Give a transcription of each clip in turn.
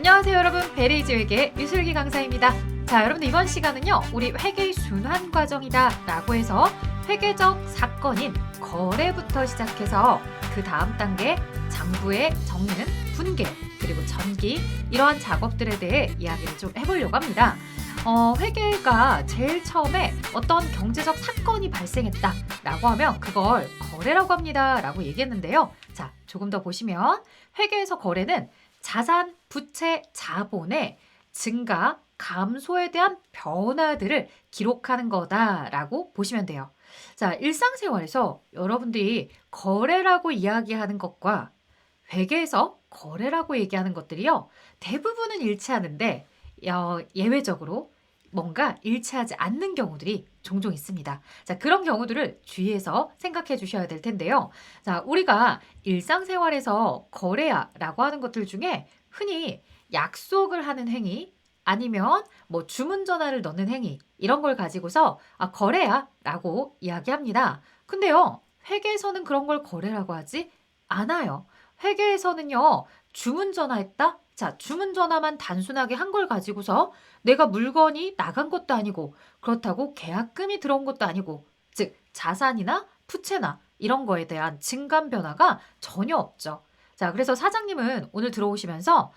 안녕하세요 여러분, 베리이즈 회계 유슬기 강사입니다. 자, 여러분들 이번 시간은요, 우리 회계의 순환 과정이다 라고 해서 회계적 사건인 거래부터 시작해서 그 다음 단계 장부에 적는 분계 그리고 전기, 이러한 작업들에 대해 이야기를 좀 해보려고 합니다. 회계가 제일 처음에 어떤 경제적 사건이 발생했다 라고 하면 그걸 거래라고 합니다 라고 얘기했는데요. 자, 조금 더 보시면 회계에서 거래는 자산, 부채, 자본의 증가, 감소에 대한 변화들을 기록하는 거다라고 보시면 돼요. 자, 일상생활에서 여러분들이 거래라고 이야기하는 것과 회계에서 거래라고 얘기하는 것들이요, 대부분은 일치하는데 예외적으로 뭔가 일치하지 않는 경우들이 종종 있습니다. 자, 그런 경우들을 주의해서 생각해 주셔야 될 텐데요. 자, 우리가 일상생활에서 거래라고 하는 것들 중에 흔히 약속을 하는 행위, 아니면 뭐 주문 전화를 넣는 행위, 이런 걸 가지고서 거래야 라고 이야기합니다. 근데요, 회계에서는 그런 걸 거래라고 하지 않아요. 회계에서는요, 주문 전화했다? 자, 주문 전화만 단순하게 한 걸 가지고서 내가 물건이 나간 것도 아니고 그렇다고 계약금이 들어온 것도 아니고, 즉 자산이나 부채나 이런 거에 대한 증감 변화가 전혀 없죠. 자, 그래서 사장님은 오늘 들어오시면서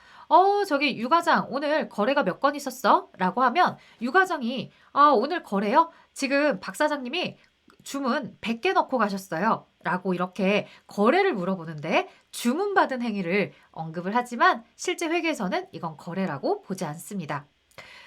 저기 유 과장 오늘 거래가 몇 건 있었어? 라고 하면 유 과장이 오늘 거래요? 지금 박 사장님이 주문 100개 넣고 가셨어요. 라고 이렇게 거래를 물어보는데 주문받은 행위를 언급을 하지만 실제 회계에서는 이건 거래라고 보지 않습니다.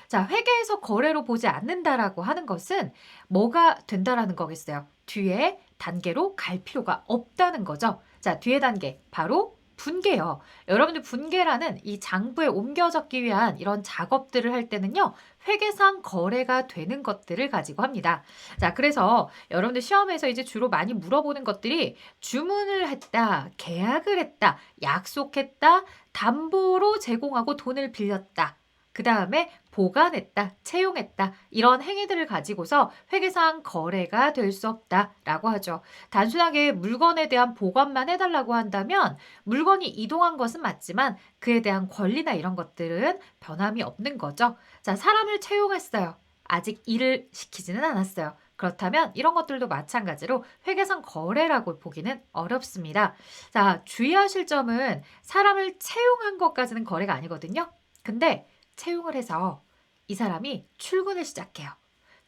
자, 회계에서 거래로 보지 않는다라고 하는 것은 뭐가 된다라는 거겠어요? 뒤에 단계로 갈 필요가 없다는 거죠. 자, 뒤에 단계 바로 분계요. 여러분들 분계라는 이 장부에 옮겨 적기 위한 이런 작업들을 할 때는요, 회계상 거래가 되는 것들을 가지고 합니다. 자, 그래서 여러분들 시험에서 이제 주로 많이 물어보는 것들이 주문을 했다, 계약을 했다, 약속했다, 담보로 제공하고 돈을 빌렸다, 그 다음에 보관했다, 채용했다, 이런 행위들을 가지고서 회계상 거래가 될 수 없다라고 하죠. 단순하게 물건에 대한 보관만 해달라고 한다면 물건이 이동한 것은 맞지만 그에 대한 권리나 이런 것들은 변함이 없는 거죠. 자, 사람을 채용했어요. 아직 일을 시키지는 않았어요. 그렇다면 이런 것들도 마찬가지로 회계상 거래라고 보기는 어렵습니다. 자, 주의하실 점은 사람을 채용한 것까지는 거래가 아니거든요. 근데 채용을 해서 이 사람이 출근을 시작해요.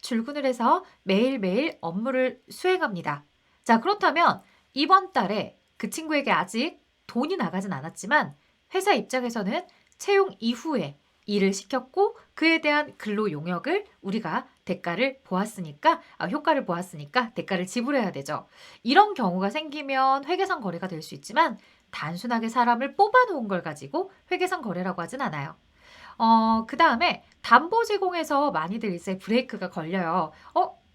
출근을 해서 매일매일 업무를 수행합니다. 자, 그렇다면 이번 달에 그 친구에게 아직 돈이 나가진 않았지만 회사 입장에서는 채용 이후에 일을 시켰고 그에 대한 근로 용역을 우리가 대가를 보았으니까, 효과를 보았으니까 대가를 지불해야 되죠. 이런 경우가 생기면 회계상 거래가 될 수 있지만 단순하게 사람을 뽑아놓은 걸 가지고 회계상 거래라고 하진 않아요. 그 다음에 담보 제공에서 많이들 이제 브레이크가 걸려요.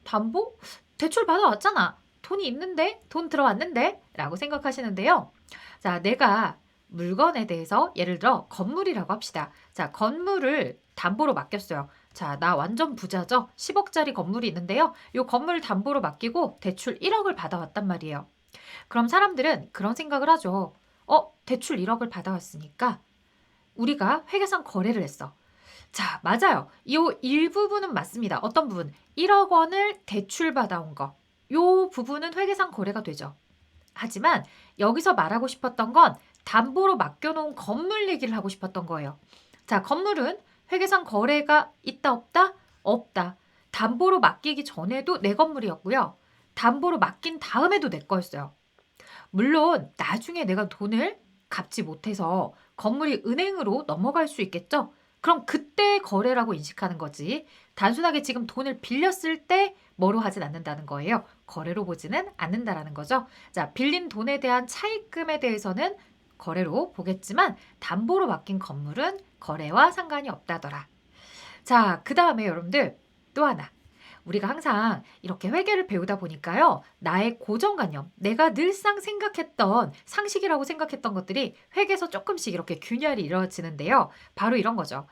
담보? 대출 받아왔잖아. 돈이 있는데? 돈 들어왔는데? 라고 생각하시는데요. 자, 내가 물건에 대해서 예를 들어 건물이라고 합시다. 자, 건물을 담보로 맡겼어요. 자, 나 완전 부자죠? 10억짜리 건물이 있는데요. 이 건물 담보로 맡기고 대출 1억을 받아왔단 말이에요. 그럼 사람들은 그런 생각을 하죠. 대출 1억을 받아왔으니까 우리가 회계상 거래를 했어. 자, 맞아요. 이 일부분은 맞습니다. 어떤 부분? 1억 원을 대출받아온 거. 이 부분은 회계상 거래가 되죠. 하지만 여기서 말하고 싶었던 건 담보로 맡겨놓은 건물 얘기를 하고 싶었던 거예요. 자, 건물은 회계상 거래가 있다 없다? 없다. 담보로 맡기기 전에도 내 건물이었고요. 담보로 맡긴 다음에도 내 거였어요. 물론 나중에 내가 돈을 갚지 못해서 건물이 은행으로 넘어갈 수 있겠죠? 그럼 그때 거래라고 인식하는 거지. 단순하게 지금 돈을 빌렸을 때 뭐로 하진 않는다는 거예요. 거래로 보지는 않는다라는 거죠. 자, 빌린 돈에 대한 차입금에 대해서는 거래로 보겠지만 담보로 맡긴 건물은 거래와 상관이 없다더라. 자, 그 다음에 여러분들 또 하나. 우리가 항상 이렇게 회계를 배우다 보니까요, 나의 고정관념, 내가 늘상 생각했던 상식이라고 생각했던 것들이 회계에서 조금씩 이렇게 균열이 이루어지는데요. 바로 이런 거죠.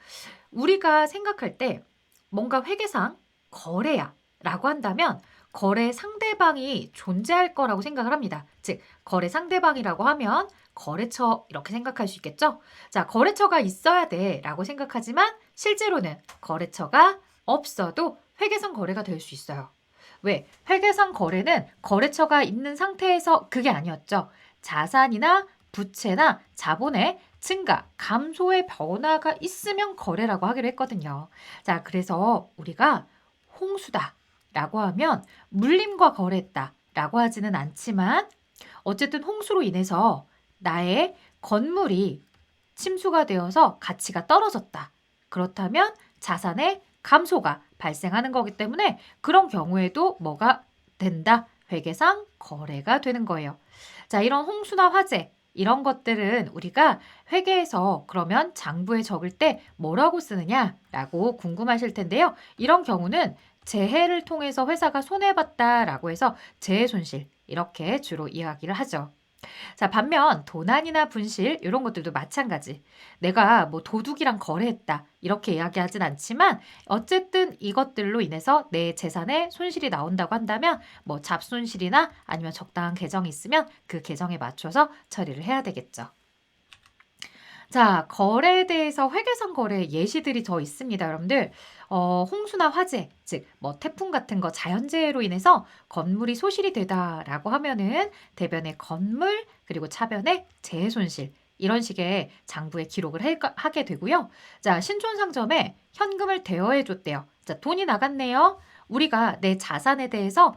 우리가 생각할 때 뭔가 회계상 거래야 라고 한다면 거래 상대방이 존재할 거라고 생각을 합니다. 즉, 거래 상대방이라고 하면 거래처 이렇게 생각할 수 있겠죠? 자, 거래처가 있어야 돼라고 생각하지만 실제로는 거래처가 없어도 회계상 거래가 될 수 있어요. 왜? 회계상 거래는 거래처가 있는 상태에서 그게 아니었죠. 자산이나 부채나 자본의 증가, 감소의 변화가 있으면 거래라고 하기로 했거든요. 자, 그래서 우리가 홍수다라고 하면 물림과 거래했다라고 하지는 않지만 어쨌든 홍수로 인해서 나의 건물이 침수가 되어서 가치가 떨어졌다. 그렇다면 자산의 감소가 발생하는 거기 때문에 그런 경우에도 뭐가 된다? 회계상 거래가 되는 거예요. 자, 이런 홍수나 화재 이런 것들은 우리가 회계에서 그러면 장부에 적을 때 뭐라고 쓰느냐라고 궁금하실 텐데요. 이런 경우는 재해를 통해서 회사가 손해봤다라고 해서 재해 손실 이렇게 주로 이야기를 하죠. 자, 반면 도난이나 분실 이런 것들도 마찬가지. 내가 뭐 도둑이랑 거래했다 이렇게 이야기하진 않지만 어쨌든 이것들로 인해서 내 재산에 손실이 나온다고 한다면 뭐 잡손실이나 아니면 적당한 계정이 있으면 그 계정에 맞춰서 처리를 해야 되겠죠. 자, 거래에 대해서 회계상 거래 예시들이 더 있습니다, 여러분들. 홍수나 화재, 즉, 뭐 태풍 같은 거 자연재해로 인해서 건물이 소실이 되다라고 하면은 대변의 건물, 그리고 차변의 재해 손실, 이런 식의 장부에 기록을 하게 되고요. 자, 신촌상점에 현금을 대여해 줬대요. 자, 돈이 나갔네요. 우리가 내 자산에 대해서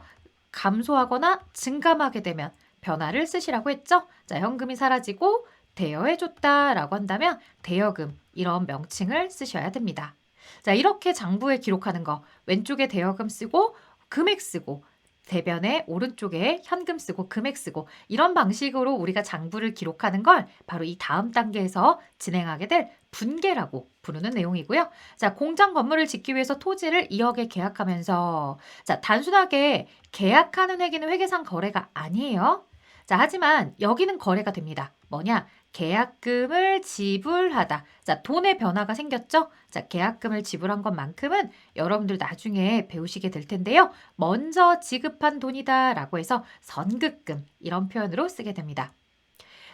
감소하거나 증감하게 되면 변화를 쓰시라고 했죠. 자, 현금이 사라지고 대여해줬다라고 한다면 대여금 이런 명칭을 쓰셔야 됩니다. 자, 이렇게 장부에 기록하는 거 왼쪽에 대여금 쓰고 금액 쓰고 대변에 오른쪽에 현금 쓰고 금액 쓰고 이런 방식으로 우리가 장부를 기록하는 걸 바로 이 다음 단계에서 진행하게 될 분계라고 부르는 내용이고요. 자, 공장 건물을 짓기 위해서 토지를 2억에 계약하면서 자, 단순하게 계약하는 회계는 회계상 거래가 아니에요. 자, 하지만 여기는 거래가 됩니다. 뭐냐? 계약금을 지불하다. 자, 돈의 변화가 생겼죠? 자, 계약금을 지불한 것만큼은 여러분들 나중에 배우시게 될 텐데요. 먼저 지급한 돈이다라고 해서 선급금 이런 표현으로 쓰게 됩니다.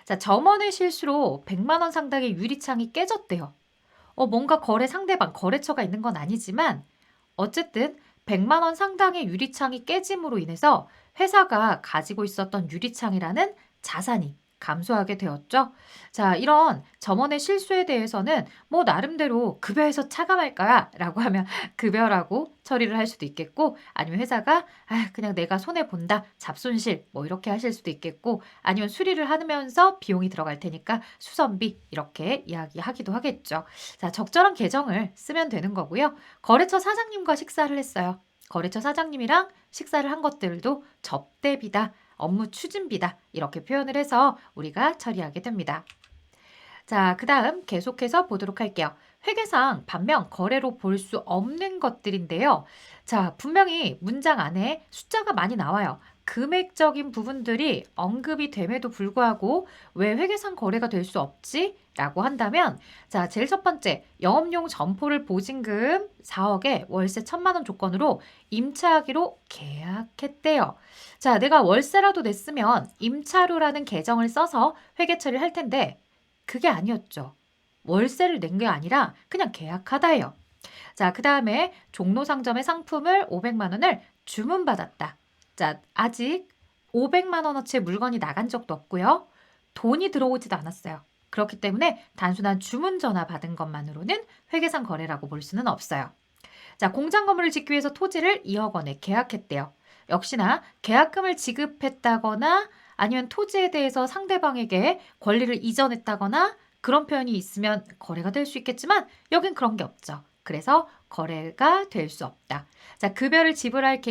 자, 점원의 실수로 100만 원 상당의 유리창이 깨졌대요. 뭔가 거래 상대방, 거래처가 있는 건 아니지만 어쨌든 100만 원 상당의 유리창이 깨짐으로 인해서 회사가 가지고 있었던 유리창이라는 자산이 감소하게 되었죠. 자, 이런 점원의 실수에 대해서는 뭐 나름대로 급여에서 차감할 거야 라고 하면 급여라고 처리를 할 수도 있겠고 아니면 회사가 그냥 내가 손해본다 잡손실 뭐 이렇게 하실 수도 있겠고 아니면 수리를 하면서 비용이 들어갈 테니까 수선비 이렇게 이야기하기도 하겠죠. 자, 적절한 계정을 쓰면 되는 거고요. 거래처 사장님과 식사를 했어요. 거래처 사장님이랑 식사를 한 것들도 접대비다. 업무 추진비다. 이렇게 표현을 해서 우리가 처리하게 됩니다. 자, 그 다음 계속해서 보도록 할게요. 회계상 반면 거래로 볼 수 없는 것들인데요. 자, 분명히 문장 안에 숫자가 많이 나와요. 금액적인 부분들이 언급이 됨에도 불구하고 왜 회계상 거래가 될 수 없지? 라고 한다면 자, 제일 첫 번째 영업용 점포를 보증금 4억에 월세 1,000만 원 조건으로 임차하기로 계약했대요. 자, 내가 월세라도 냈으면 임차료라는 계정을 써서 회계 처리를 할 텐데 그게 아니었죠. 월세를 낸 게 아니라 그냥 계약하다예요. 자, 그 다음에 종로상점의 상품을 500만 원을 주문받았다. 자, 아직 500만 원어치의 물건이 나간 적도 없고요. 돈이 들어오지도 않았어요. 그렇기 때문에 단순한 주문 전화 받은 것만으로는 회계상 거래라고 볼 수는 없어요. 자, 공장 건물을 짓기 위해서 토지를 2억 원에 계약했대요. 역시나 계약금을 지급했다거나 아니면 토지에 대해서 상대방에게 권리를 이전했다거나 그런 표현이 있으면 거래가 될 수 있겠지만 여긴 그런 게 없죠. 그래서 거래가 될 수 없다. 자, 급여를 지불할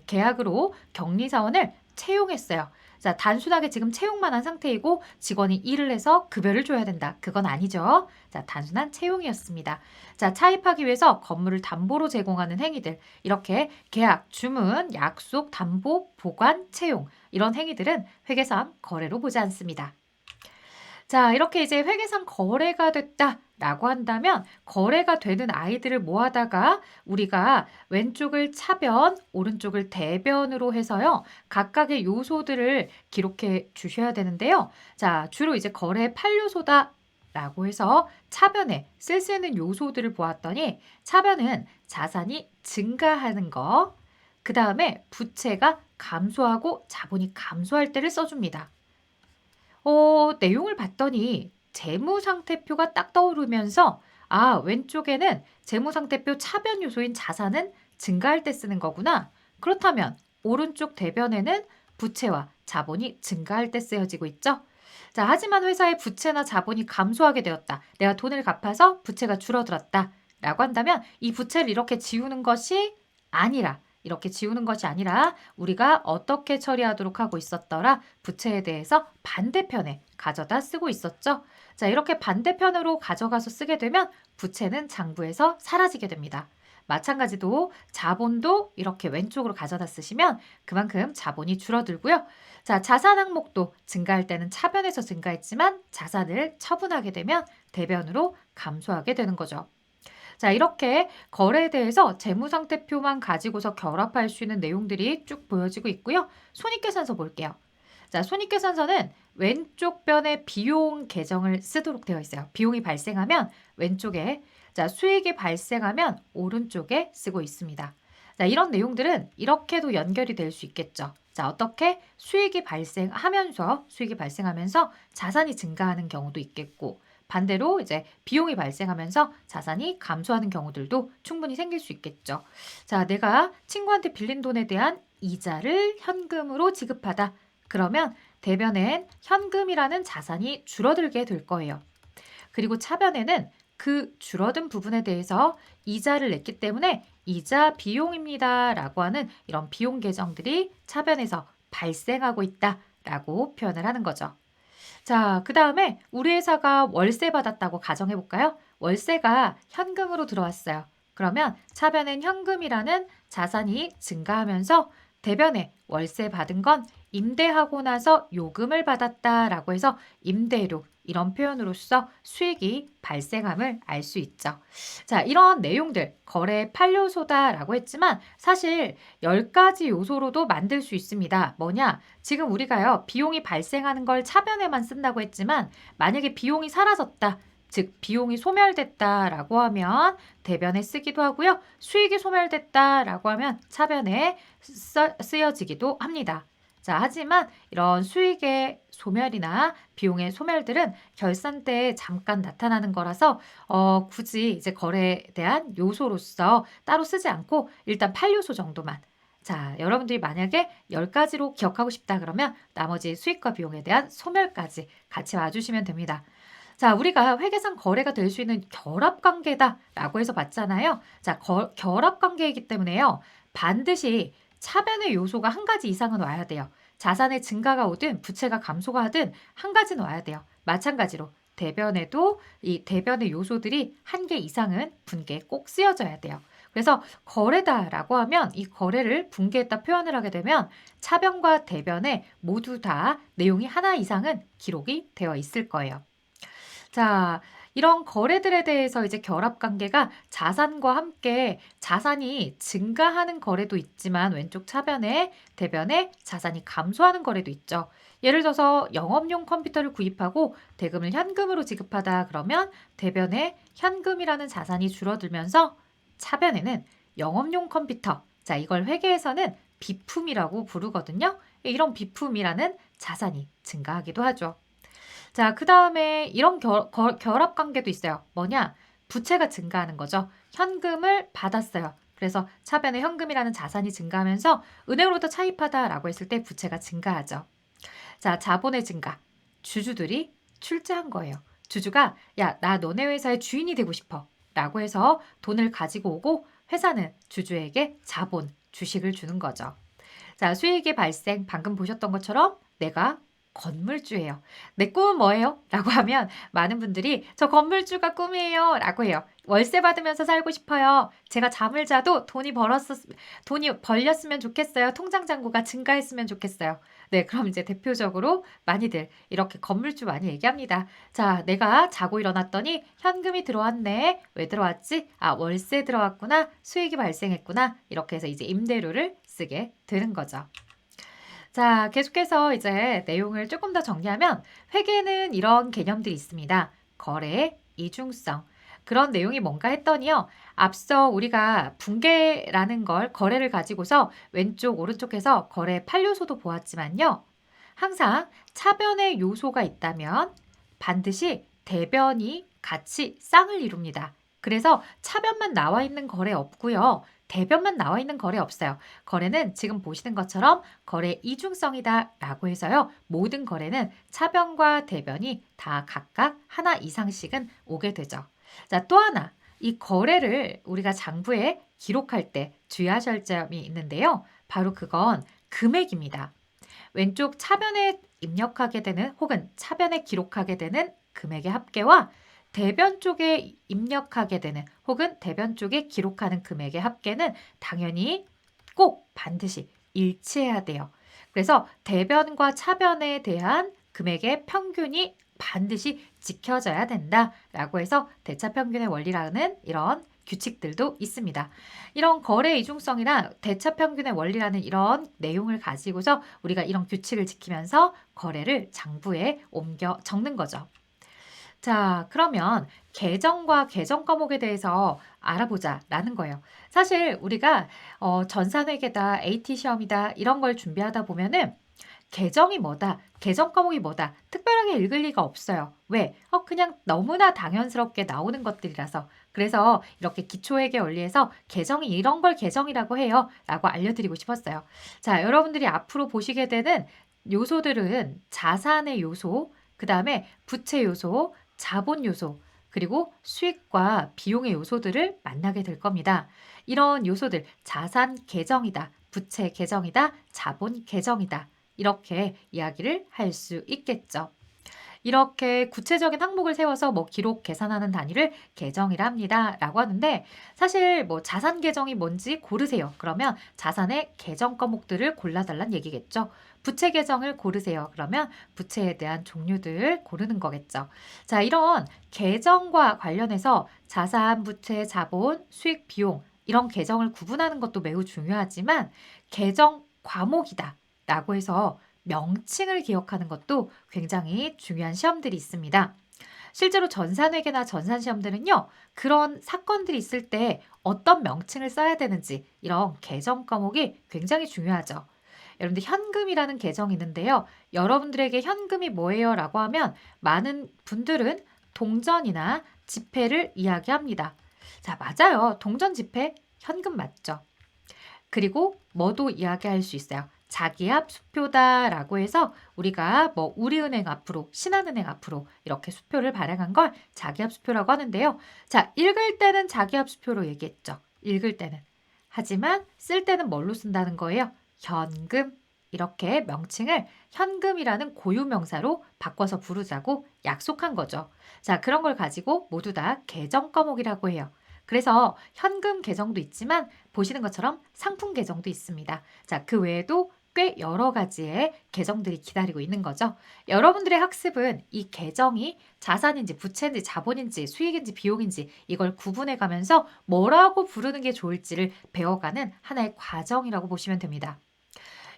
계약으로 격리사원을 채용했어요. 자, 단순하게 지금 채용만 한 상태이고 직원이 일을 해서 급여를 줘야 된다. 그건 아니죠. 자, 단순한 채용이었습니다. 자, 차입하기 위해서 건물을 담보로 제공하는 행위들. 이렇게 계약, 주문, 약속, 담보, 보관, 채용. 이런 행위들은 회계상 거래로 보지 않습니다. 자, 이렇게 이제 회계상 거래가 됐다. 라고 한다면 거래가 되는 아이들을 모아다가 우리가 왼쪽을 차변, 오른쪽을 대변으로 해서요. 각각의 요소들을 기록해 주셔야 되는데요. 자, 주로 이제 거래 8요소다 라고 해서 차변에 쓸 수 있는 요소들을 보았더니 차변은 자산이 증가하는 거, 그 다음에 부채가 감소하고 자본이 감소할 때를 써줍니다. 내용을 봤더니 재무상태표가 딱 떠오르면서 왼쪽에는 재무상태표 차변 요소인 자산은 증가할 때 쓰는 거구나. 그렇다면 오른쪽 대변에는 부채와 자본이 증가할 때 쓰여지고 있죠. 자, 하지만 회사의 부채나 자본이 감소하게 되었다. 내가 돈을 갚아서 부채가 줄어들었다. 라고 한다면 이 부채를 이렇게 지우는 것이 아니라 우리가 어떻게 처리하도록 하고 있었더라? 부채에 대해서 반대편에 가져다 쓰고 있었죠. 자, 이렇게 반대편으로 가져가서 쓰게 되면 부채는 장부에서 사라지게 됩니다. 마찬가지로 자본도 이렇게 왼쪽으로 가져다 쓰시면 그만큼 자본이 줄어들고요. 자, 자산 항목도 증가할 때는 차변에서 증가했지만 자산을 처분하게 되면 대변으로 감소하게 되는 거죠. 자, 이렇게 거래에 대해서 재무상태표만 가지고서 결합할 수 있는 내용들이 쭉 보여지고 있고요. 손익계산서 볼게요. 자, 손익계산서는 왼쪽 변에 비용 계정을 쓰도록 되어 있어요. 비용이 발생하면 왼쪽에, 자, 수익이 발생하면 오른쪽에 쓰고 있습니다. 자, 이런 내용들은 이렇게도 연결이 될 수 있겠죠. 자, 어떻게 수익이 발생하면서 자산이 증가하는 경우도 있겠고, 반대로 이제 비용이 발생하면서 자산이 감소하는 경우들도 충분히 생길 수 있겠죠. 자, 내가 친구한테 빌린 돈에 대한 이자를 현금으로 지급하다. 그러면 대변엔 현금이라는 자산이 줄어들게 될 거예요. 그리고 차변에는 그 줄어든 부분에 대해서 이자를 냈기 때문에 이자 비용입니다. 라고 하는 이런 비용 계정들이 차변에서 발생하고 있다. 라고 표현을 하는 거죠. 자, 그 다음에 우리 회사가 월세 받았다고 가정해 볼까요? 월세가 현금으로 들어왔어요. 그러면 차변엔 현금이라는 자산이 증가하면서 대변에 월세 받은 건 임대하고 나서 요금을 받았다라고 해서 임대료 이런 표현으로써 수익이 발생함을 알 수 있죠. 자, 이런 내용들 거래 8요소다라고 했지만 사실 10가지 요소로도 만들 수 있습니다. 뭐냐? 지금 우리가요. 비용이 발생하는 걸 차변에만 쓴다고 했지만 만약에 비용이 사라졌다. 즉 비용이 소멸됐다라고 하면 대변에 쓰기도 하고요. 수익이 소멸됐다라고 하면 차변에 쓰여지기도 합니다. 자, 하지만 이런 수익의 소멸이나 비용의 소멸들은 결산 때 잠깐 나타나는 거라서 굳이 이제 거래에 대한 요소로서 따로 쓰지 않고 일단 8요소 정도만. 자, 여러분들이 만약에 10가지로 기억하고 싶다 그러면 나머지 수익과 비용에 대한 소멸까지 같이 와주시면 됩니다. 자, 우리가 회계상 거래가 될 수 있는 결합관계다라고 해서 봤잖아요. 자, 결합관계이기 때문에요. 반드시 차변의 요소가 한 가지 이상은 와야 돼요. 자산의 증가가 오든 부채가 감소가 하든 한 가지는 와야 돼요. 마찬가지로 대변에도 이 대변의 요소들이 한 개 이상은 분계에 꼭 쓰여져야 돼요. 그래서 거래다라고 하면 이 거래를 분계했다 표현을 하게 되면 차변과 대변에 모두 다 내용이 하나 이상은 기록이 되어 있을 거예요. 자, 이런 거래들에 대해서 이제 결합관계가 자산과 함께 자산이 증가하는 거래도 있지만 왼쪽 차변에 대변에 자산이 감소하는 거래도 있죠. 예를 들어서 영업용 컴퓨터를 구입하고 대금을 현금으로 지급하다 그러면 대변에 현금이라는 자산이 줄어들면서 차변에는 영업용 컴퓨터, 자, 이걸 회계에서는 비품이라고 부르거든요. 이런 비품이라는 자산이 증가하기도 하죠. 자, 그 다음에 이런 결합관계도 있어요. 뭐냐? 부채가 증가하는 거죠. 현금을 받았어요. 그래서 차변에 현금이라는 자산이 증가하면서 은행으로부터 차입하다라고 했을 때 부채가 증가하죠. 자, 자본의 증가. 주주들이 출자한 거예요. 주주가 야, 나 너네 회사의 주인이 되고 싶어 라고 해서 돈을 가지고 오고 회사는 주주에게 자본, 주식을 주는 거죠. 자, 수익의 발생, 방금 보셨던 것처럼 내가 건물주예요. 내 꿈은 뭐예요? 라고 하면 많은 분들이 저 건물주가 꿈이에요. 라고 해요. 월세 받으면서 살고 싶어요. 제가 잠을 자도 돈이 벌렸으면 좋겠어요. 통장 잔고가 증가했으면 좋겠어요. 네, 그럼 이제 대표적으로 많이들 이렇게 건물주 많이 얘기합니다. 자, 내가 자고 일어났더니 현금이 들어왔네. 왜 들어왔지? 아, 월세 들어왔구나. 수익이 발생했구나. 이렇게 해서 이제 임대료를 쓰게 되는 거죠. 자, 계속해서 이제 내용을 조금 더 정리하면 회계는 이런 개념들이 있습니다. 거래, 이중성. 그런 내용이 뭔가 했더니요. 앞서 우리가 분계라는 걸 거래를 가지고서 왼쪽, 오른쪽에서 거래 8요소도 보았지만요. 항상 차변의 요소가 있다면 반드시 대변이 같이 쌍을 이룹니다. 그래서 차변만 나와 있는 거래 없고요. 대변만 나와 있는 거래 없어요. 거래는 지금 보시는 것처럼 거래 이중성이다 라고 해서요. 모든 거래는 차변과 대변이 다 각각 하나 이상씩은 오게 되죠. 자, 또 하나. 이 거래를 우리가 장부에 기록할 때 주의하실 점이 있는데요. 바로 그건 금액입니다. 왼쪽 차변에 입력하게 되는 혹은 차변에 기록하게 되는 금액의 합계와 대변 쪽에 입력하게 되는 혹은 대변 쪽에 기록하는 금액의 합계는 당연히 꼭 반드시 일치해야 돼요. 그래서 대변과 차변에 대한 금액의 평균이 반드시 지켜져야 된다라고 해서 대차평균의 원리라는 이런 규칙들도 있습니다. 이런 거래 이중성이나 대차평균의 원리라는 이런 내용을 가지고서 우리가 이런 규칙을 지키면서 거래를 장부에 옮겨 적는 거죠. 자, 그러면 계정과 계정 과목에 대해서 알아보자라는 거예요. 사실 우리가 전산회계다, AT 시험이다 이런 걸 준비하다 보면은 계정이 뭐다, 계정 과목이 뭐다 특별하게 읽을 리가 없어요. 왜? 그냥 너무나 당연스럽게 나오는 것들이라서. 그래서 이렇게 기초회계 원리에서 계정이 이런 걸 계정이라고 해요. 라고 알려드리고 싶었어요. 자, 여러분들이 앞으로 보시게 되는 요소들은 자산의 요소, 그 다음에 부채 요소, 자본 요소, 그리고 수익과 비용의 요소들을 만나게 될 겁니다. 이런 요소들, 자산 계정이다, 부채 계정이다, 자본 계정이다. 이렇게 이야기를 할 수 있겠죠. 이렇게 구체적인 항목을 세워서 뭐 기록 계산하는 단위를 계정이라 합니다. 라고 하는데 사실 뭐 자산 계정이 뭔지 고르세요. 그러면 자산의 계정 과목들을 골라달란 얘기겠죠. 부채 계정을 고르세요. 그러면 부채에 대한 종류들 고르는 거겠죠. 자, 이런 계정과 관련해서 자산, 부채, 자본, 수익, 비용 이런 계정을 구분하는 것도 매우 중요하지만 계정 과목이다 라고 해서 명칭을 기억하는 것도 굉장히 중요한 시험들이 있습니다. 실제로 전산회계나 전산시험들은요. 그런 사건들이 있을 때 어떤 명칭을 써야 되는지 이런 계정 과목이 굉장히 중요하죠. 여러분들 현금이라는 계정이 있는데요. 여러분들에게 현금이 뭐예요? 라고 하면 많은 분들은 동전이나 지폐를 이야기합니다. 자, 맞아요. 동전, 지폐, 현금 맞죠? 그리고 뭐도 이야기할 수 있어요. 자기압 수표다라고 해서 우리가 뭐 우리은행 앞으로, 신한은행 앞으로 이렇게 수표를 발행한 걸 자기압 수표라고 하는데요. 자, 읽을 때는 자기압 수표로 얘기했죠. 읽을 때는. 하지만 쓸 때는 뭘로 쓴다는 거예요? 현금. 이렇게 명칭을 현금이라는 고유명사로 바꿔서 부르자고 약속한 거죠. 자, 그런 걸 가지고 모두 다 계정 과목이라고 해요. 그래서 현금 계정도 있지만 보시는 것처럼 상품 계정도 있습니다. 자, 그 외에도 꽤 여러 가지의 계정들이 기다리고 있는 거죠. 여러분들의 학습은 이 계정이 자산인지 부채인지 자본인지 수익인지 비용인지 이걸 구분해 가면서 뭐라고 부르는 게 좋을지를 배워가는 하나의 과정이라고 보시면 됩니다.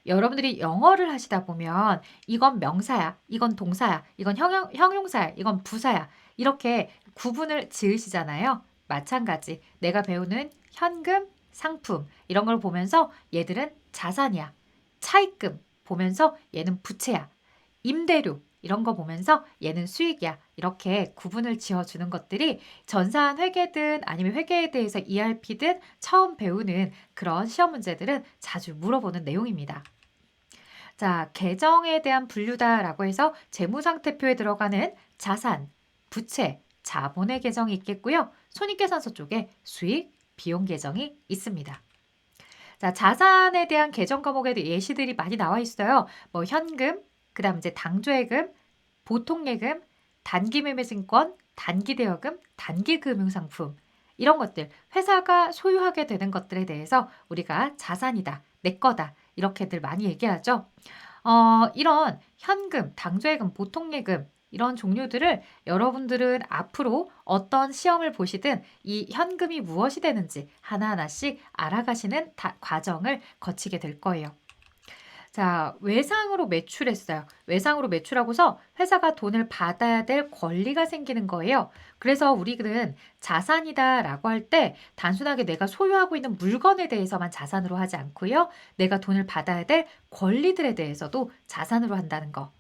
여러분들이 영어를 하시다 보면 이건 명사야, 이건 동사야, 이건 형용사야, 이건 부사야 이렇게 구분을 지으시잖아요. 마찬가지 내가 배우는 현금, 상품 이런 걸 보면서 얘들은 자산이야. 차입금 보면서 얘는 부채야. 임대료 이런 거 보면서 얘는 수익이야. 이렇게 구분을 지어주는 것들이 전산 회계든 아니면 회계에 대해서 ERP든 처음 배우는 그런 시험 문제들은 자주 물어보는 내용입니다. 자, 계정에 대한 분류다라고 해서 재무상태표에 들어가는 자산, 부채, 자본의 계정이 있겠고요. 손익계산서 쪽에 수익, 비용 계정이 있습니다. 자, 자산에 대한 계정 과목에 대해 예시들이 많이 나와 있어요. 뭐 현금, 그 다음 이제 당조예금, 보통예금, 단기매매증권, 단기대여금, 단기금융상품 이런 것들 회사가 소유하게 되는 것들에 대해서 우리가 자산이다, 내 거다 이렇게들 많이 얘기하죠. 이런 현금, 당조예금, 보통예금 이런 종류들을 여러분들은 앞으로 어떤 시험을 보시든 이 현금이 무엇이 되는지 하나하나씩 알아가시는 과정을 거치게 될 거예요. 자, 외상으로 매출했어요. 외상으로 매출하고서 회사가 돈을 받아야 될 권리가 생기는 거예요. 그래서 우리는 자산이다라고 할 때 단순하게 내가 소유하고 있는 물건에 대해서만 자산으로 하지 않고요. 내가 돈을 받아야 될 권리들에 대해서도 자산으로 한다는 거.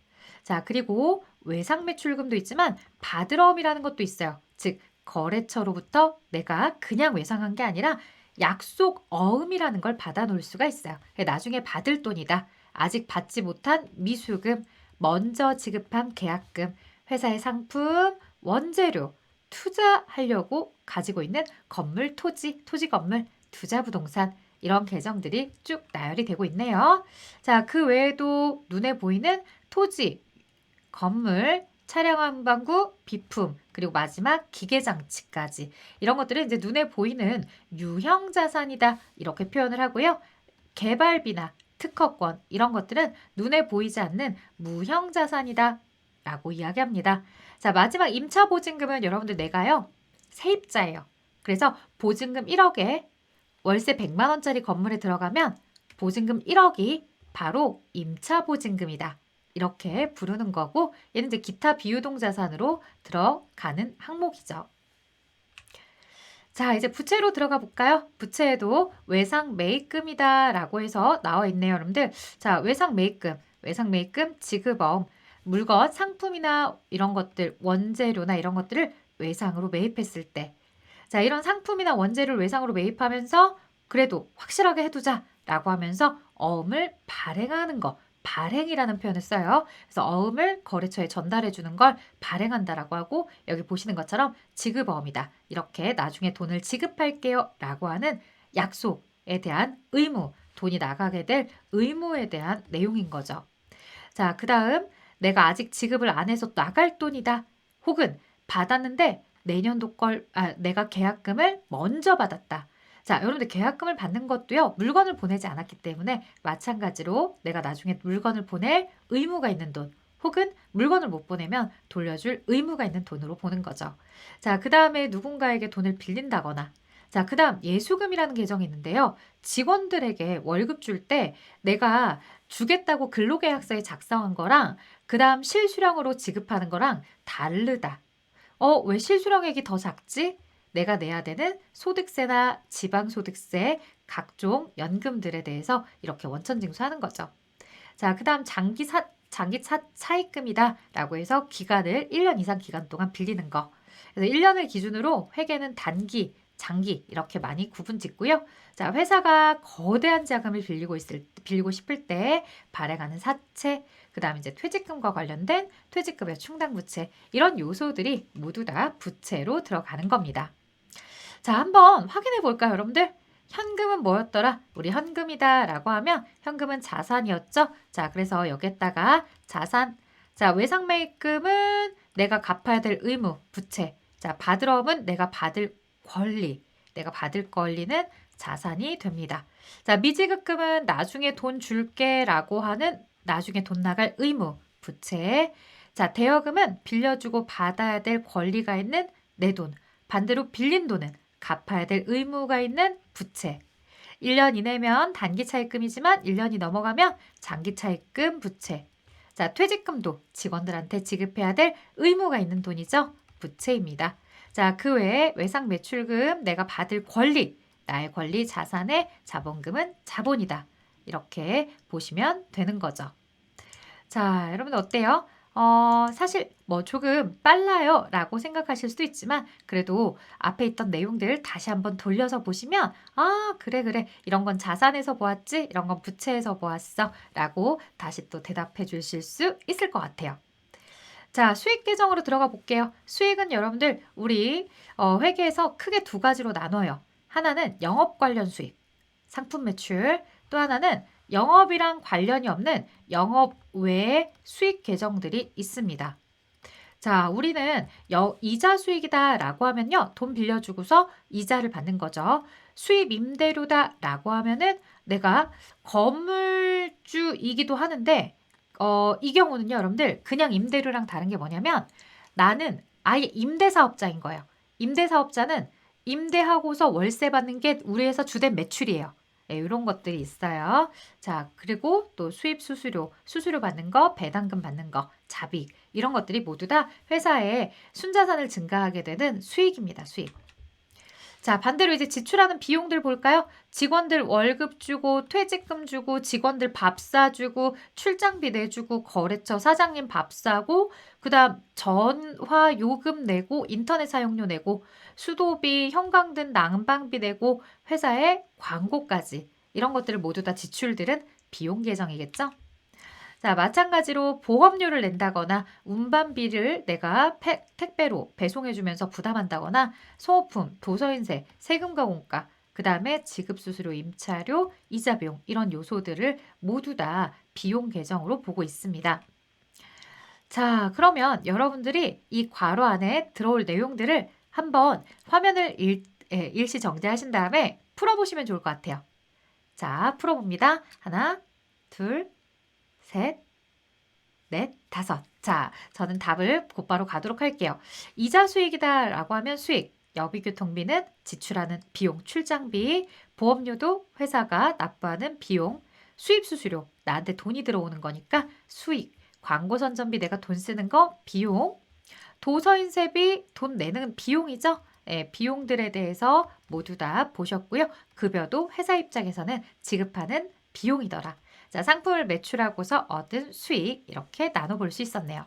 자, 그리고 외상 매출금도 있지만 받으러움이라는 것도 있어요. 즉, 거래처로부터 내가 그냥 외상한 게 아니라 약속 어음이라는 걸 받아 놓을 수가 있어요. 나중에 받을 돈이다. 아직 받지 못한 미수금, 먼저 지급한 계약금, 회사의 상품, 원재료, 투자하려고 가지고 있는 건물, 토지 건물, 투자 부동산 이런 계정들이 쭉 나열이 되고 있네요. 자, 그 외에도 눈에 보이는 토지, 건물, 차량 한방구, 비품, 그리고 마지막 기계장치까지 이런 것들은 이제 눈에 보이는 유형 자산이다 이렇게 표현을 하고요. 개발비나 특허권 이런 것들은 눈에 보이지 않는 무형 자산이다 라고 이야기합니다. 자, 마지막 임차 보증금은 여러분들 내가요 세입자예요. 그래서 보증금 1억에 월세 100만 원짜리 건물에 들어가면 보증금 1억이 바로 임차 보증금이다. 이렇게 부르는 거고 얘는 이제 기타 비유동 자산으로 들어가는 항목이죠. 자, 이제 부채로 들어가 볼까요? 부채에도 외상 매입금이다 라고 해서 나와 있네요, 여러분들. 자, 외상 매입금, 지급어음, 물건, 상품이나 이런 것들, 원재료나 이런 것들을 외상으로 매입했을 때 자, 이런 상품이나 원재료를 외상으로 매입하면서 그래도 확실하게 해두자 라고 하면서 어음을 발행하는 거, 발행이라는 표현을 써요. 그래서 어음을 거래처에 전달해 주는 걸 발행한다라고 하고 여기 보시는 것처럼 지급어음이다. 이렇게 나중에 돈을 지급할게요 라고 하는 약속에 대한 의무, 돈이 나가게 될 의무에 대한 내용인 거죠. 자, 그 다음 내가 아직 지급을 안 해서 나갈 돈이다. 혹은 받았는데 내년도 내가 계약금을 먼저 받았다. 자, 여러분들 계약금을 받는 것도요. 물건을 보내지 않았기 때문에 마찬가지로 내가 나중에 물건을 보낼 의무가 있는 돈 혹은 물건을 못 보내면 돌려줄 의무가 있는 돈으로 보는 거죠. 자, 그 다음에 누군가에게 돈을 빌린다거나 자, 그 다음 예수금이라는 계정이 있는데요. 직원들에게 월급 줄 때 내가 주겠다고 근로계약서에 작성한 거랑 그 다음 실수령으로 지급하는 거랑 다르다. 왜 실수령액이 더 작지? 내가 내야 되는 소득세나 지방소득세, 각종 연금들에 대해서 이렇게 원천징수하는 거죠. 자, 그 다음 장기 차입금이다 라고 해서 기간을 1년 이상 기간 동안 빌리는 거. 그래서 1년을 기준으로 회계는 단기, 장기 이렇게 많이 구분 짓고요. 자, 회사가 거대한 자금을 빌리고 싶을 때 발행하는 사채, 그 다음 이제 퇴직금과 관련된 퇴직금의 충당부채 이런 요소들이 모두 다 부채로 들어가는 겁니다. 자, 한번 확인해 볼까요, 여러분들? 현금은 뭐였더라? 우리 현금이다 라고 하면 현금은 자산이었죠? 자, 그래서 여기에다가 자산. 자, 외상매입금은 내가 갚아야 될 의무, 부채. 자, 받으러움은 내가 받을 권리. 내가 받을 권리는 자산이 됩니다. 자, 미지급금은 나중에 돈 줄게 라고 하는 나중에 돈 나갈 의무, 부채. 자, 대여금은 빌려주고 받아야 될 권리가 있는 내 돈. 반대로 빌린 돈은 갚아야 될 의무가 있는 부채. 1년 이내면 단기 차입금이지만 1년이 넘어가면 장기 차입금 부채. 자, 퇴직금도 직원들한테 지급해야 될 의무가 있는 돈이죠. 부채입니다. 자, 그 외에 외상 매출금, 내가 받을 권리, 나의 권리, 자산의 자본금은 자본이다. 이렇게 보시면 되는 거죠. 자, 여러분 어때요? 사실 뭐 조금 빨라요 라고 생각하실 수도 있지만 그래도 앞에 있던 내용들 다시 한번 돌려서 보시면 그래 이런 건 자산에서 보았지 이런 건 부채에서 보았어 라고 다시 또 대답해 주실 수 있을 것 같아요. 자, 수익 계정으로 들어가 볼게요. 수익은 여러분들 우리 회계에서 크게 두 가지로 나눠요. 하나는 영업 관련 수익, 상품 매출, 또 하나는 영업이랑 관련이 없는 영업 외의 수익 계정들이 있습니다. 자, 우리는 이자 수익이다라고 하면요. 돈 빌려주고서 이자를 받는 거죠. 수입 임대료다라고 하면은 내가 건물주이기도 하는데 이 경우는요, 여러분들 그냥 임대료랑 다른 게 뭐냐면 나는 아예 임대사업자인 거예요. 임대사업자는 임대하고서 월세 받는 게 우리 회사 주된 매출이에요. 네, 이런 것들이 있어요. 자, 그리고 또 수입 수수료 받는 거, 배당금 받는 거, 잡이익 이런 것들이 모두 다 회사의 순자산을 증가하게 되는 수익입니다. 수익. 자, 반대로 이제 지출하는 비용들 볼까요? 직원들 월급 주고, 퇴직금 주고, 직원들 밥 사주고, 출장비 내주고, 거래처 사장님 밥 사고, 그 다음 전화 요금 내고, 인터넷 사용료 내고, 수도비, 형광등 난방비 내고, 회사의 광고까지. 이런 것들을 모두 다 지출들은 비용 계정이겠죠? 자, 마찬가지로 보험료를 낸다거나 운반비를 내가 택배로 배송해주면서 부담한다거나 소모품, 도서인세, 세금과 공과, 그 다음에 지급수수료, 임차료, 이자 비용 이런 요소들을 모두 다 비용 계정으로 보고 있습니다. 자, 그러면 여러분들이 이 괄호 안에 들어올 내용들을 한번 화면을 일시정지하신 다음에 풀어보시면 좋을 것 같아요. 자, 풀어봅니다. 하나, 둘, 셋, 넷, 다섯. 자, 저는 답을 곧바로 가도록 할게요. 이자 수익이다라고 하면 수익, 여비교통비는 지출하는 비용, 출장비, 보험료도 회사가 납부하는 비용, 수입 수수료, 나한테 돈이 들어오는 거니까 수익, 광고 선전비 내가 돈 쓰는 거 비용, 도서인세비 돈 내는 비용이죠. 예, 비용들에 대해서 모두 다 보셨고요. 급여도 회사 입장에서는 지급하는 비용이더라. 자, 상품을 매출하고서 얻은 수익 이렇게 나눠볼 수 있었네요.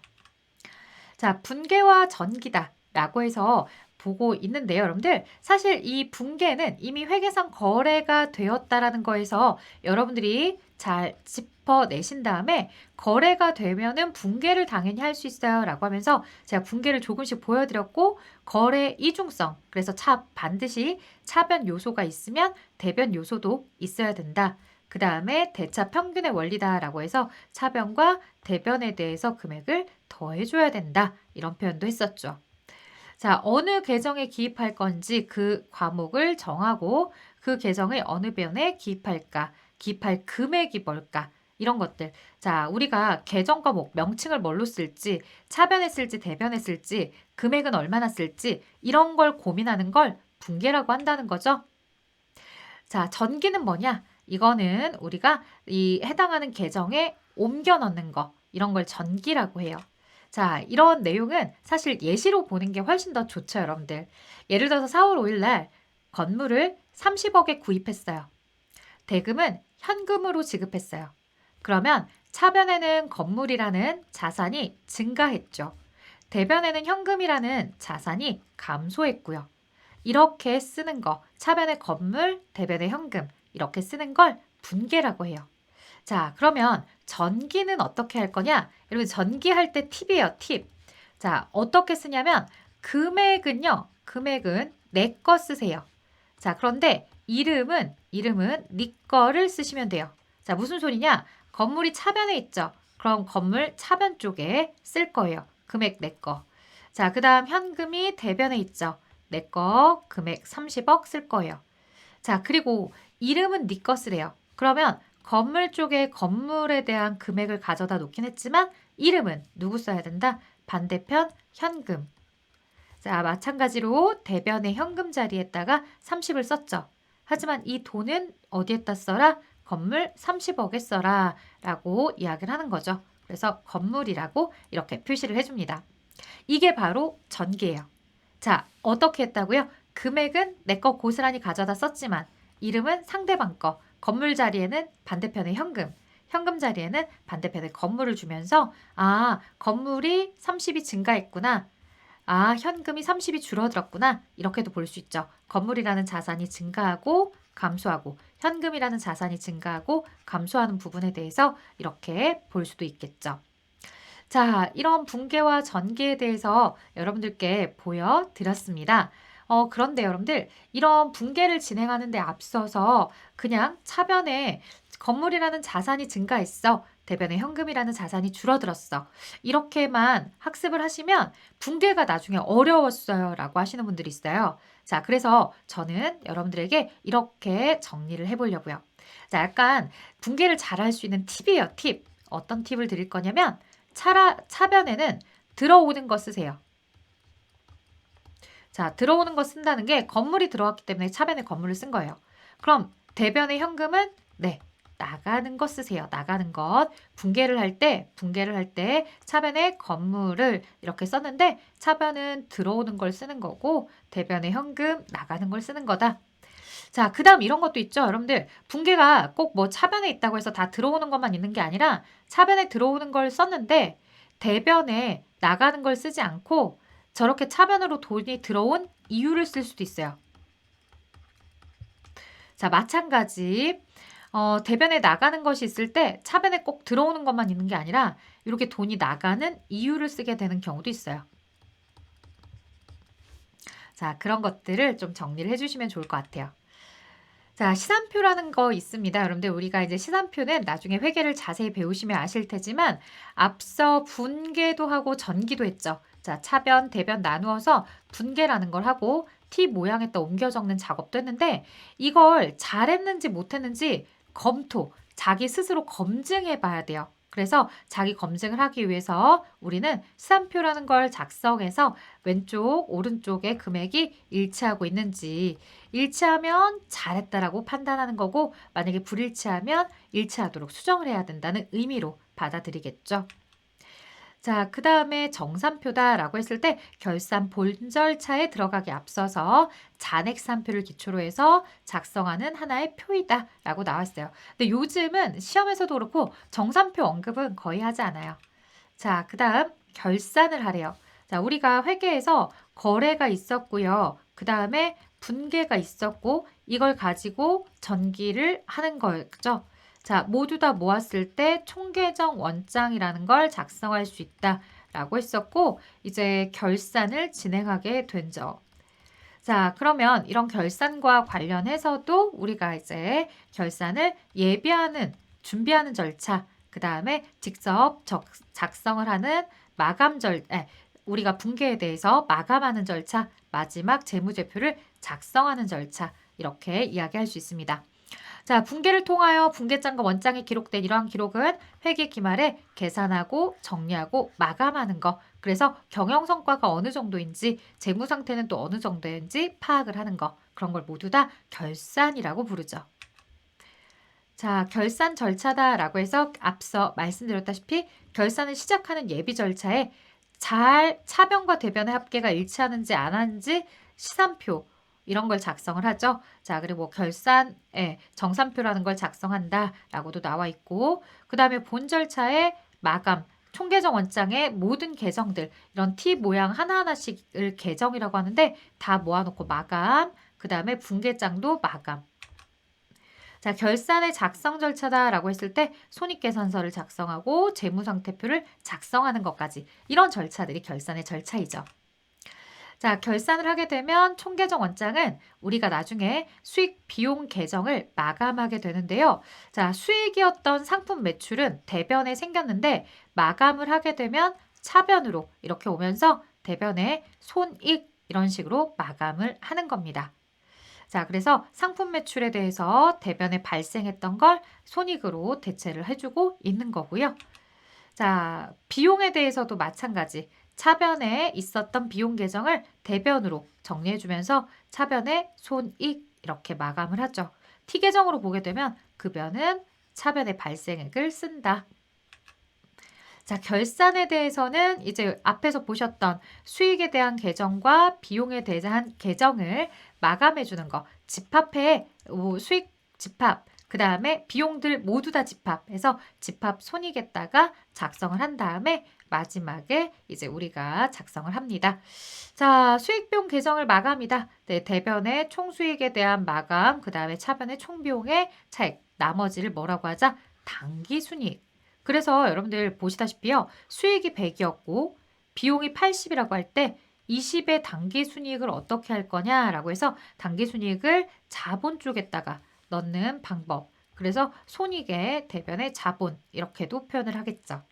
자, 분계와 전기다라고 해서 보고 있는데요, 여러분들. 사실 이 분계는 이미 회계상 거래가 되었다라는 거에서 여러분들이 잘 짚어내신 다음에 거래가 되면은 분계를 당연히 할 수 있어요 라고 하면서 제가 분계를 조금씩 보여드렸고 거래 이중성, 그래서 반드시 차변 요소가 있으면 대변 요소도 있어야 된다. 그 다음에 대차 평균의 원리다라고 해서 차변과 대변에 대해서 금액을 더해줘야 된다. 이런 표현도 했었죠. 자, 어느 계정에 기입할 건지 그 과목을 정하고 그 계정의 어느 변에 기입할까, 기입할 금액이 뭘까, 이런 것들. 자, 우리가 계정 과목 명칭을 뭘로 쓸지, 차변에 쓸지, 대변에 쓸지, 금액은 얼마나 쓸지 이런 걸 고민하는 걸 분계라고 한다는 거죠. 자, 전기는 뭐냐? 이거는 우리가 이 해당하는 계정에 옮겨 넣는 거, 이런 걸 전기라고 해요. 자, 이런 내용은 사실 예시로 보는 게 훨씬 더 좋죠, 여러분들. 예를 들어서 4월 5일 날 건물을 30억에 구입했어요. 대금은 현금으로 지급했어요. 그러면 차변에는 건물이라는 자산이 증가했죠. 대변에는 현금이라는 자산이 감소했고요. 이렇게 쓰는 거, 차변의 건물, 대변의 현금 이렇게 쓰는 걸 분계라고 해요. 자, 그러면 전기는 어떻게 할 거냐? 여러분 전기할 때 팁이에요, 팁. 자, 어떻게 쓰냐면 금액은요. 금액은 내 거 쓰세요. 자, 그런데 이름은 네 거를 쓰시면 돼요. 자, 무슨 소리냐? 건물이 차변에 있죠. 그럼 건물 차변 쪽에 쓸 거예요. 금액 내 거. 자, 그다음 현금이 대변에 있죠. 내 거 금액 30억 쓸 거예요. 자, 그리고 이름은 네 거 쓰래요. 그러면 건물 쪽에 건물에 대한 금액을 가져다 놓긴 했지만 이름은 누구 써야 된다? 반대편 현금. 자, 마찬가지로 대변의 현금 자리에다가 30을 썼죠. 하지만 이 돈은 어디에다 써라? 건물 30억에 써라 라고 이야기를 하는 거죠. 그래서 건물이라고 이렇게 표시를 해줍니다. 이게 바로 전기예요. 자, 어떻게 했다고요? 금액은 내 거 고스란히 가져다 썼지만 이름은 상대방 거, 건물 자리에는 반대편에 현금, 현금 자리에는 반대편에 건물을 주면서 아, 건물이 30이 증가했구나. 아, 현금이 30이 줄어들었구나. 이렇게도 볼 수 있죠. 건물이라는 자산이 증가하고 감소하고 현금이라는 자산이 증가하고 감소하는 부분에 대해서 이렇게 볼 수도 있겠죠. 자, 이런 분계와 전기에 대해서 여러분들께 보여드렸습니다. 그런데 여러분들 이런 분계를 진행하는 데 앞서서 그냥 차변에 건물이라는 자산이 증가했어. 대변의 현금이라는 자산이 줄어들었어. 이렇게만 학습을 하시면 붕괴가 나중에 어려웠어요. 라고 하시는 분들이 있어요. 자, 그래서 저는 여러분들에게 이렇게 정리를 해보려고요. 자, 약간 붕괴를 잘할 수 있는 팁이에요. 팁. 어떤 팁을 드릴 거냐면 차변에는 들어오는 거 쓰세요. 자, 들어오는 거 쓴다는 게 건물이 들어왔기 때문에 차변에 건물을 쓴 거예요. 그럼 대변의 현금은 네, 나가는 거 쓰세요. 나가는 것. 붕괴를 할 때 차변에 건물을 이렇게 썼는데 차변은 들어오는 걸 쓰는 거고 대변의 현금 나가는 걸 쓰는 거다. 자, 그다음 이런 것도 있죠. 여러분들, 붕괴가 꼭 뭐 차변에 있다고 해서 다 들어오는 것만 있는 게 아니라 차변에 들어오는 걸 썼는데 대변에 나가는 걸 쓰지 않고 저렇게 차변으로 돈이 들어온 이유를 쓸 수도 있어요. 자, 마찬가지. 대변에 나가는 것이 있을 때 차변에 꼭 들어오는 것만 있는 게 아니라 이렇게 돈이 나가는 이유를 쓰게 되는 경우도 있어요. 자, 그런 것들을 좀 정리를 해주시면 좋을 것 같아요. 자, 시산표라는 거 있습니다. 여러분들, 우리가 이제 시산표는 나중에 회계를 자세히 배우시면 아실 테지만 앞서 분계도 하고 전기도 했죠. 자, 차변, 대변 나누어서 분계라는 걸 하고 T 모양에다 옮겨 적는 작업도 했는데 이걸 잘했는지 못했는지 자기 스스로 검증해 봐야 돼요. 그래서 자기 검증을 하기 위해서 우리는 시산표라는 걸 작성해서 왼쪽, 오른쪽의 금액이 일치하고 있는지 일치하면 잘했다라고 판단하는 거고 만약에 불일치하면 일치하도록 수정을 해야 된다는 의미로 받아들이겠죠. 자, 그 다음에 정산표다라고 했을 때 결산 본 절차에 들어가기 앞서서 잔액산표를 기초로 해서 작성하는 하나의 표이다라고 나왔어요. 근데 요즘은 시험에서도 그렇고 정산표 언급은 거의 하지 않아요. 자, 그 다음 결산을 하래요. 자, 우리가 회계에서 거래가 있었고요. 그 다음에 분계가 있었고 이걸 가지고 전기를 하는 거죠. 자, 모두 다 모았을 때 총계정 원장이라는 걸 작성할 수 있다라고 했었고 이제 결산을 진행하게 된 점. 자, 그러면 이런 결산과 관련해서도 우리가 이제 결산을 준비하는 절차, 그 다음에 직접 작성을 하는 우리가 분계에 대해서 마감하는 절차, 마지막 재무제표를 작성하는 절차, 이렇게 이야기할 수 있습니다. 자, 분계를 통하여 분계장과 원장에 기록된 이러한 기록은 회계 기말에 계산하고 정리하고 마감하는 거. 그래서 경영 성과가 어느 정도인지 재무 상태는 또 어느 정도인지 파악을 하는 거. 그런 걸 모두 다 결산이라고 부르죠. 자, 결산 절차다라고 해서 앞서 말씀드렸다시피 결산을 시작하는 예비 절차에 차변과 대변의 합계가 일치하는지 안 하는지 시산표 이런 걸 작성을 하죠. 자, 그리고 정산표라는 걸 작성한다라고도 나와 있고 그 다음에 본 절차의 마감, 총계정 원장의 모든 계정들 이런 T 모양 하나하나씩을 계정이라고 하는데 다 모아놓고 마감, 그 다음에 분계장도 마감. 자, 결산의 작성 절차다라고 했을 때 손익계산서를 작성하고 재무상태표를 작성하는 것까지 이런 절차들이 결산의 절차이죠. 자, 결산을 하게 되면 총계정 원장은 우리가 나중에 수익 비용 계정을 마감하게 되는데요. 자, 수익이었던 상품 매출은 대변에 생겼는데 마감을 하게 되면 차변으로 이렇게 오면서 대변에 손익 이런 식으로 마감을 하는 겁니다. 자, 그래서 상품 매출에 대해서 대변에 발생했던 걸 손익으로 대체를 해주고 있는 거고요. 자, 비용에 대해서도 마찬가지. 차변에 있었던 비용 계정을 대변으로 정리해주면서 차변에 손익 이렇게 마감을 하죠. T 계정으로 보게 되면 급여는 차변의 발생액을 쓴다. 자, 결산에 대해서는 이제 앞에서 보셨던 수익에 대한 계정과 비용에 대한 계정을 마감해 주는 거. 집합해 수익 집합, 그 다음에 비용들 모두 다 집합해서 집합 손익에다가 작성을 한 다음에 마지막에 이제 우리가 작성을 합니다. 자, 수익비용 계정을 마감이다. 네, 대변의 총수익에 대한 마감, 그 다음에 차변의 총비용의 차액, 나머지를 뭐라고 하자? 당기순이익. 그래서 여러분들 보시다시피요. 수익이 100이었고 비용이 80이라고 할 때 20의 당기순이익을 어떻게 할 거냐라고 해서 당기순이익을 자본 쪽에다가 넣는 방법. 그래서 손익의 대변의 자본 이렇게도 표현을 하겠죠.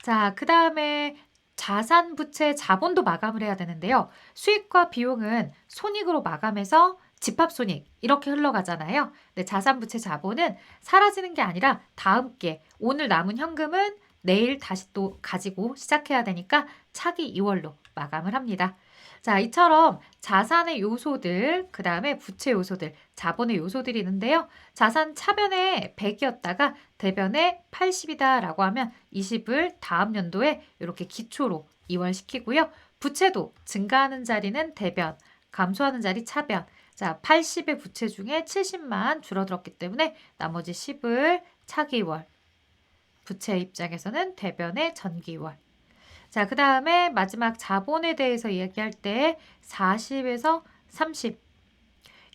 자, 그 다음에 자산, 부채, 자본도 마감을 해야 되는데요. 수익과 비용은 손익으로 마감해서 집합손익 이렇게 흘러가잖아요. 근데 자산, 부채, 자본은 사라지는 게 아니라 다음 게 오늘 남은 현금은 내일 다시 또 가지고 시작해야 되니까 차기 2월로 마감을 합니다. 자, 이처럼 자산의 요소들, 그 다음에 부채 요소들, 자본의 요소들이 있는데요. 자산 차변에 100이었다가 대변에 80이다라고 하면 20을 다음 연도에 이렇게 기초로 이월시키고요. 부채도 증가하는 자리는 대변, 감소하는 자리 차변. 자, 80의 부채 중에 70만 줄어들었기 때문에 나머지 10을 차기 2월. 부채 입장에서는 대변의 전기 2월. 자, 그 다음에 마지막 자본에 대해서 얘기할 때 40에서 30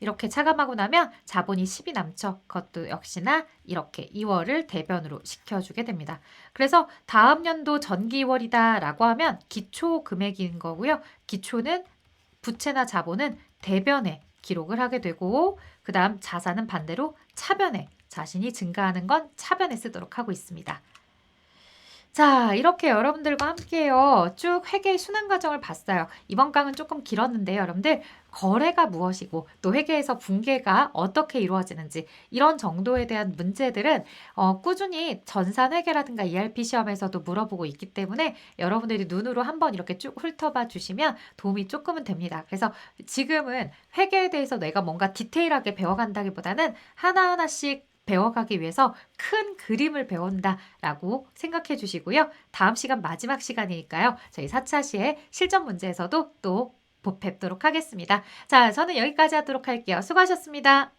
이렇게 차감하고 나면 자본이 10이 남죠. 그것도 역시나 이렇게 2월을 대변으로 시켜주게 됩니다. 그래서 다음 연도 전기 2월이다 라고 하면 기초 금액인 거고요. 기초는 부채나 자본은 대변에 기록을 하게 되고 그 다음 자산은 반대로 차변에 자신이 증가하는 건 차변에 쓰도록 하고 있습니다. 자, 이렇게 여러분들과 함께요. 쭉 회계의 순환 과정을 봤어요. 이번 강은 조금 길었는데요, 여러분들. 거래가 무엇이고 또 회계에서 분계가 어떻게 이루어지는지 이런 정도에 대한 문제들은 꾸준히 전산회계라든가 ERP 시험에서도 물어보고 있기 때문에 여러분들이 눈으로 한번 이렇게 쭉 훑어봐 주시면 도움이 조금은 됩니다. 그래서 지금은 회계에 대해서 내가 뭔가 디테일하게 배워간다기보다는 하나하나씩 배워가기 위해서 큰 그림을 배운다라고 생각해 주시고요. 다음 시간 마지막 시간이니까요. 저희 4차 시의 실전 문제에서도 또 뵙도록 하겠습니다. 자, 저는 여기까지 하도록 할게요. 수고하셨습니다.